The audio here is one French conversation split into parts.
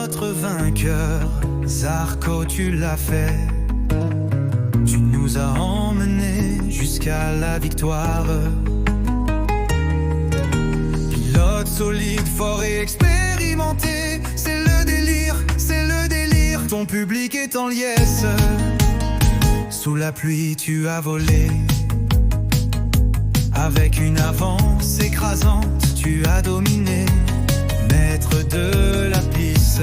notre vainqueur. Zarco, tu l'as fait. Tu nous as emmenés jusqu'à la victoire. Pilote solide, fort et expérimenté, c'est le délire, c'est le délire. Ton public est en liesse. Sous la pluie, tu as volé. Avec une avance écrasante, tu as dominé. Maître de la piste,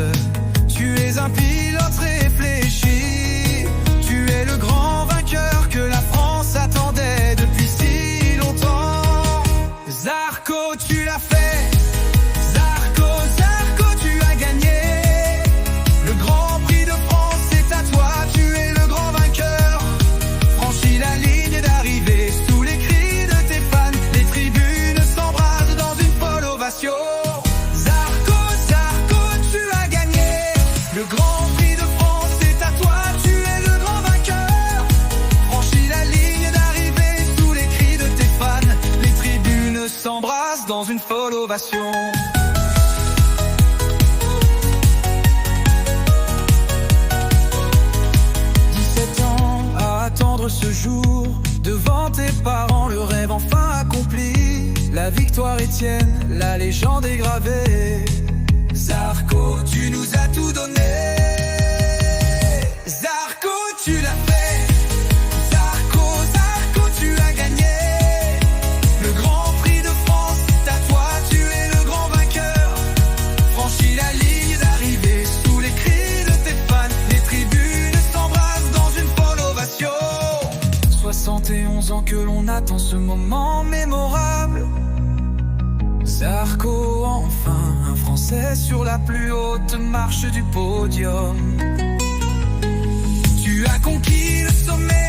tu es un pilote réfléchi. Tu es le grand vainqueur que la France attendait depuis si longtemps. Zarco, tu l'as fait. Zarco, Zarco, tu as gagné. Le Grand Prix de France, c'est à toi. Tu es le grand vainqueur. Franchis la ligne d'arrivée sous les cris de tes fans. Les tribunes s'embrasent dans une folle ovation. Zarco, Zarco, tu as gagné. Le Grand Prix de France, c'est à toi. Tu es le grand vainqueur. Franchis la ligne d'arrivée sous les cris de tes fans. Les tribunes s'embrasent dans une folle ovation. 17 ans à attendre ce jour, devant tes parents, le rêve enfin accompli. La victoire est tienne, la légende est gravée. Zarco, tu nous as tout donné. Zarco, tu l'as fait. Zarco, Zarco, tu as gagné. Le Grand Prix de France, c'est à toi, tu es le grand vainqueur. Franchis la ligne d'arrivée sous les cris de tes fans. Les tribunes s'embrasent dans une folle ovation. 71 ans que l'on attend ce moment mémorable. Zarco, enfin, un Français sur la plus haute marche du podium. Tu as conquis le sommet